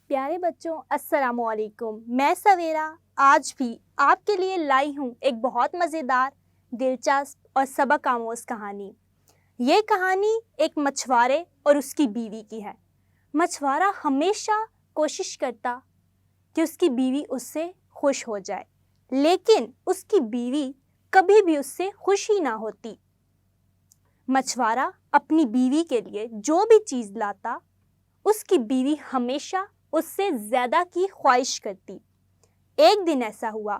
پیارے بچوں السلام علیکم، میں سویرا آج بھی آپ کے لیے لائی ہوں ایک بہت مزیدار، دلچسپ اور سبق آموز کہانی۔ یہ کہانی ایک مچھوارے اور اس کی بیوی کی ہے۔ مچھوارا ہمیشہ کوشش کرتا کہ اس کی بیوی اس سے خوش ہو جائے، لیکن اس کی بیوی کبھی بھی اس سے خوش ہی نہ ہوتی۔ مچھوارا اپنی بیوی کے لیے جو بھی چیز لاتا، اس کی بیوی ہمیشہ اس سے زیادہ کی خواہش کرتی۔ ایک دن ایسا ہوا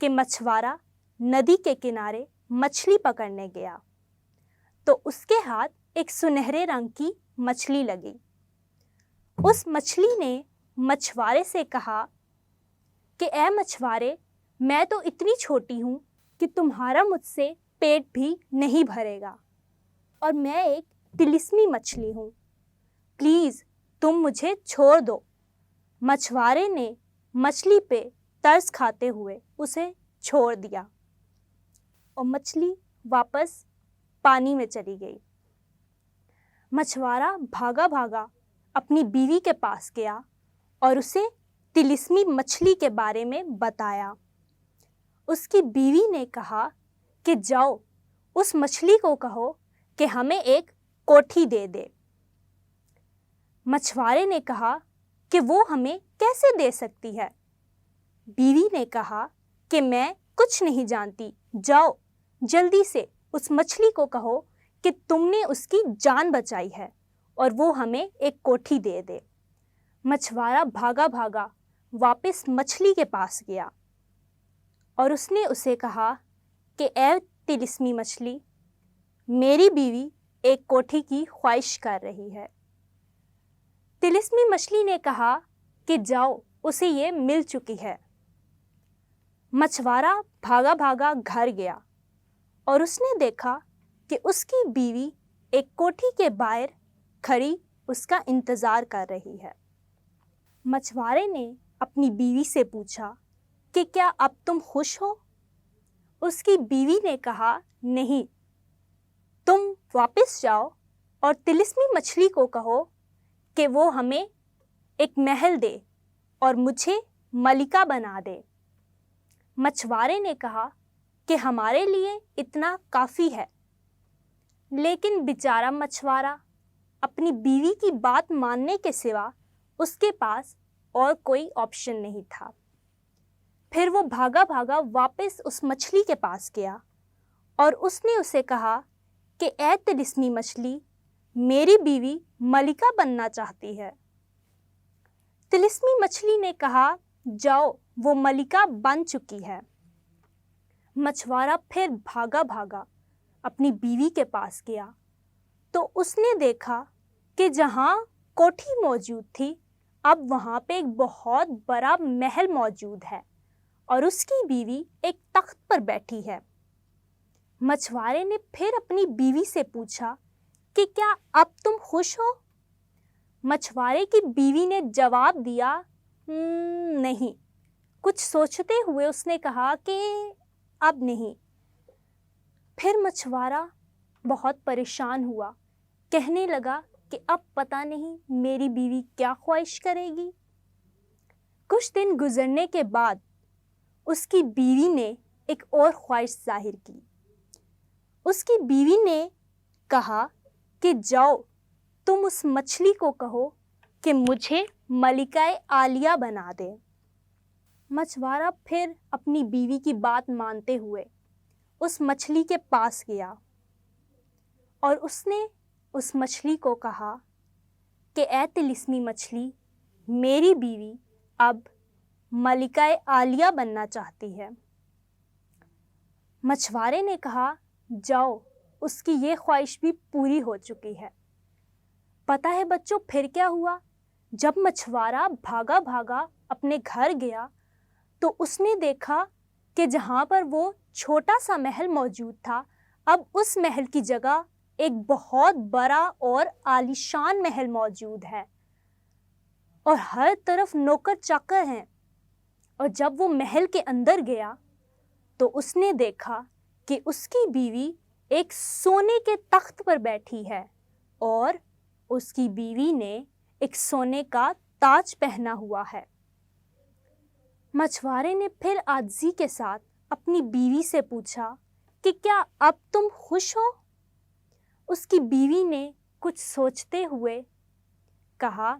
کہ مچھوارا ندی کے کنارے مچھلی پکڑنے گیا تو اس کے ہاتھ ایک سنہرے رنگ کی مچھلی لگی۔ اس مچھلی نے مچھوارے سے کہا کہ اے مچھوارے، میں تو اتنی چھوٹی ہوں کہ تمہارا مجھ سے پیٹ بھی نہیں بھرے گا، اور میں ایک طلسمی مچھلی ہوں، پلیز تم مجھے چھوڑ دو۔ مچھوارے نے مچھلی پہ ترس کھاتے ہوئے اسے چھوڑ دیا اور مچھلی واپس پانی میں چلی گئی۔ مچھوارا بھاگا بھاگا اپنی بیوی کے پاس گیا اور اسے طلسمی مچھلی کے بارے میں بتایا۔ اس کی بیوی نے کہا کہ جاؤ اس مچھلی کو کہو کہ ہمیں ایک کوٹھی دے دے۔ مچھوارے نے کہا کہ وہ ہمیں کیسے دے سکتی ہے؟ بیوی نے کہا کہ میں کچھ نہیں جانتی، جاؤ جلدی سے اس مچھلی کو کہو کہ تم نے اس کی جان بچائی ہے اور وہ ہمیں ایک کوٹھی دے دے۔ مچھوارا بھاگا بھاگا واپس مچھلی کے پاس گیا اور اس نے اسے کہا کہ اے طلسمی مچھلی، میری بیوی ایک کوٹھی کی خواہش کر رہی ہے۔ طلسمی مچھلی نے کہا کہ جاؤ اسے یہ مل چکی ہے۔ مچھوارا بھاگا بھاگا گھر گیا اور اس نے دیکھا کہ اس کی بیوی ایک کوٹھی کے باہر کھڑی اس کا انتظار کر رہی ہے۔ مچھوارے نے اپنی بیوی سے پوچھا کہ کیا اب تم خوش ہو؟ اس کی بیوی نے کہا نہیں، تم واپس جاؤ اور طلسمی مچھلی کو کہو کہ وہ ہمیں ایک محل دے اور مجھے ملکہ بنا دے۔ مچھوارے نے کہا کہ ہمارے لیے اتنا کافی ہے، لیکن بیچارہ مچھوارا اپنی بیوی کی بات ماننے کے سوا اس کے پاس اور کوئی آپشن نہیں تھا۔ پھر وہ بھاگا بھاگا واپس اس مچھلی کے پاس گیا اور اس نے اسے کہا کہ اے طلسمی مچھلی، میری بیوی ملکہ بننا چاہتی ہے۔ طلسمی مچھلی نے کہا جاؤ وہ ملکہ بن چکی ہے۔ مچھوارا پھر بھاگا بھاگا اپنی بیوی کے پاس گیا تو اس نے دیکھا کہ جہاں کوٹھی موجود تھی، اب وہاں پہ ایک بہت بڑا محل موجود ہے اور اس کی بیوی ایک تخت پر بیٹھی ہے۔ مچھوارے نے پھر اپنی بیوی سے پوچھا کہ کیا اب تم خوش ہو؟ مچھوارے کی بیوی نے جواب دیا نہیں۔ کچھ سوچتے ہوئے اس نے کہا کہ اب نہیں۔ پھر مچھوارا بہت پریشان ہوا، کہنے لگا کہ اب پتہ نہیں میری بیوی کیا خواہش کرے گی۔ کچھ دن گزرنے کے بعد اس کی بیوی نے ایک اور خواہش ظاہر کی۔ اس کی بیوی نے کہا کہ جاؤ تم اس مچھلی کو کہو کہ مجھے ملکہ عالیہ بنا دے۔ مچھوارا پھر اپنی بیوی کی بات مانتے ہوئے اس مچھلی کے پاس گیا اور اس نے اس مچھلی کو کہا کہ اے طلسمی مچھلی، میری بیوی اب ملکہ عالیہ بننا چاہتی ہے۔ مچھوارے نے کہا جاؤ اس کی یہ خواہش بھی پوری ہو چکی ہے۔ پتہ ہے بچوں پھر کیا ہوا؟ جب مچھوارا بھاگا بھاگا اپنے گھر گیا تو اس نے دیکھا کہ جہاں پر وہ چھوٹا سا محل موجود تھا، اب اس محل کی جگہ ایک بہت بڑا اور عالیشان محل موجود ہے اور ہر طرف نوکر چاکر ہیں۔ اور جب وہ محل کے اندر گیا تو اس نے دیکھا کہ اس کی بیوی ایک سونے کے تخت پر بیٹھی ہے اور اس کی بیوی نے ایک سونے کا تاج پہنا ہوا ہے۔ مچھوارے نے پھر عاجزی کے ساتھ اپنی بیوی سے پوچھا کہ کیا اب تم خوش ہو؟ اس کی بیوی نے کچھ سوچتے ہوئے کہا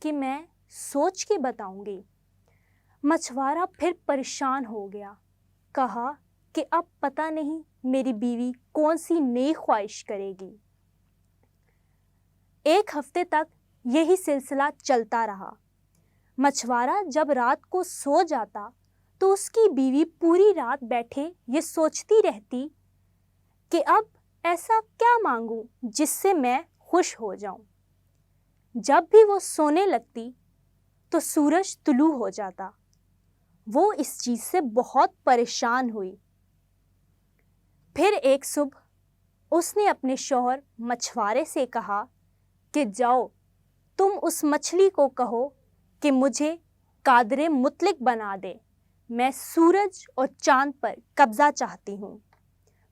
کہ میں سوچ کے بتاؤں گی۔ مچھوارا پھر پریشان ہو گیا، کہا کہ اب پتہ نہیں میری بیوی کون سی نئی خواہش کرے گی۔ 1 ہفتے تک یہی سلسلہ چلتا رہا۔ مچھوارا جب رات کو سو جاتا تو اس کی بیوی پوری رات بیٹھے یہ سوچتی رہتی کہ اب ایسا کیا مانگوں جس سے میں خوش ہو جاؤں۔ جب بھی وہ سونے لگتی تو سورج طلوع ہو جاتا۔ وہ اس چیز سے بہت پریشان ہوئی۔ پھر ایک صبح اس نے اپنے شوہر مچھوارے سے کہا کہ جاؤ تم اس مچھلی کو کہو کہ مجھے قادر مطلق بنا دے، میں سورج اور چاند پر قبضہ چاہتی ہوں،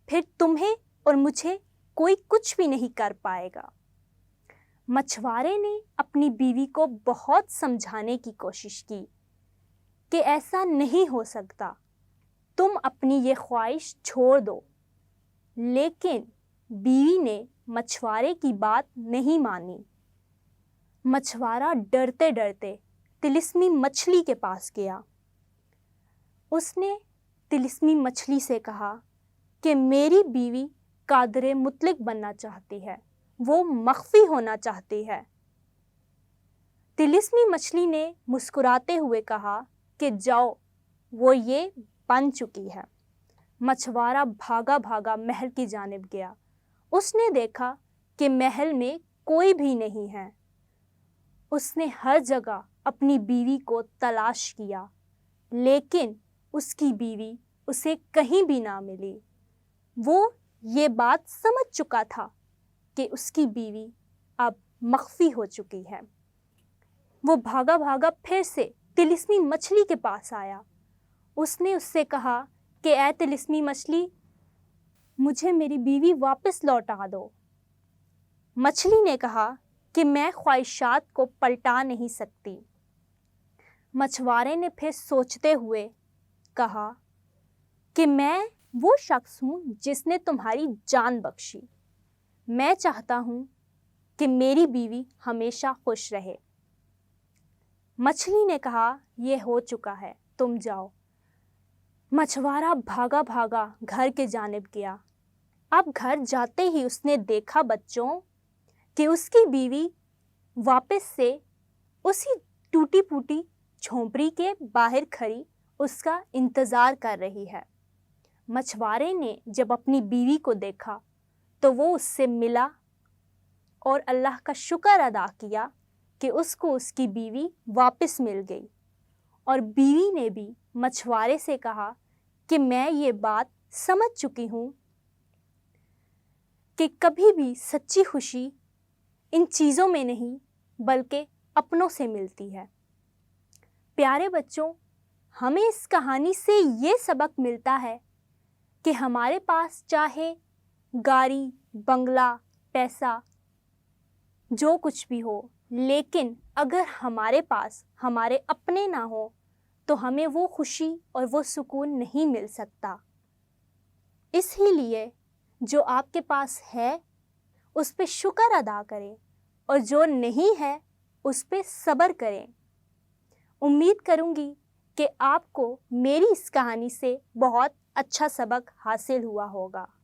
پھر تمہیں اور مجھے کوئی کچھ بھی نہیں کر پائے گا۔ مچھوارے نے اپنی بیوی کو بہت سمجھانے کی کوشش کی کہ ایسا نہیں ہو سکتا، تم اپنی یہ خواہش چھوڑ دو، لیکن بیوی نے مچھوارے کی بات نہیں مانی۔ مچھوارا ڈرتے ڈرتے طلسمی مچھلی کے پاس گیا۔ اس نے طلسمی مچھلی سے کہا کہ میری بیوی قادر مطلق بننا چاہتی ہے، وہ مخفی ہونا چاہتی ہے۔ طلسمی مچھلی نے مسکراتے ہوئے کہا کہ جاؤ، وہ یہ بن چکی ہے۔ مچھوارا بھاگا بھاگا محل کی جانب گیا۔ اس نے دیکھا کہ محل میں کوئی بھی نہیں ہے۔ اس نے ہر جگہ اپنی بیوی کو تلاش کیا، لیکن اس کی بیوی اسے کہیں بھی نہ ملی۔ وہ یہ بات سمجھ چکا تھا کہ اس کی بیوی اب مخفی ہو چکی ہے۔ وہ بھاگا بھاگا پھر سے طلسمی مچھلی کے پاس آیا۔ اس نے اس سے کہا کہ اے طلسمی مچھلی، مجھے میری بیوی واپس لوٹا دو۔ مچھلی نے کہا کہ میں خواہشات کو پلٹا نہیں سکتی۔ مچھوارے نے پھر سوچتے ہوئے کہا کہ میں وہ شخص ہوں جس نے تمہاری جان بخشی۔ میں چاہتا ہوں کہ میری بیوی ہمیشہ خوش رہے۔ مچھلی نے کہا یہ ہو چکا ہے، تم جاؤ۔ مچھوارا بھاگا بھاگا گھر کے جانب گیا۔ اب گھر جاتے ہی اس نے دیکھا بچوں کہ اس کی بیوی واپس سے اسی ٹوٹی پھوٹی جھونپڑی کے باہر کھڑی اس کا انتظار کر رہی ہے۔ مچھوارے نے جب اپنی بیوی کو دیکھا تو وہ اس سے ملا اور اللہ کا شکر ادا کیا کہ اس کو اس کی بیوی واپس مل گئی۔ اور بیوی نے بھی مچھوارے سے کہا کہ میں یہ بات سمجھ چکی ہوں کہ کبھی بھی سچی خوشی ان چیزوں میں نہیں بلکہ اپنوں سے ملتی ہے۔ پیارے بچوں، ہمیں اس کہانی سے یہ سبق ملتا ہے کہ ہمارے پاس چاہے گاڑی، بنگلہ، پیسہ، جو کچھ بھی ہو، لیکن اگر ہمارے پاس ہمارے اپنے نہ ہوں تو ہمیں وہ خوشی اور وہ سکون نہیں مل سکتا۔ اس ہی لیے جو آپ کے پاس ہے اس پہ شکر ادا کریں، اور جو نہیں ہے اس پہ صبر کریں۔ امید کروں گی کہ آپ کو میری اس کہانی سے بہت اچھا سبق حاصل ہوا ہوگا۔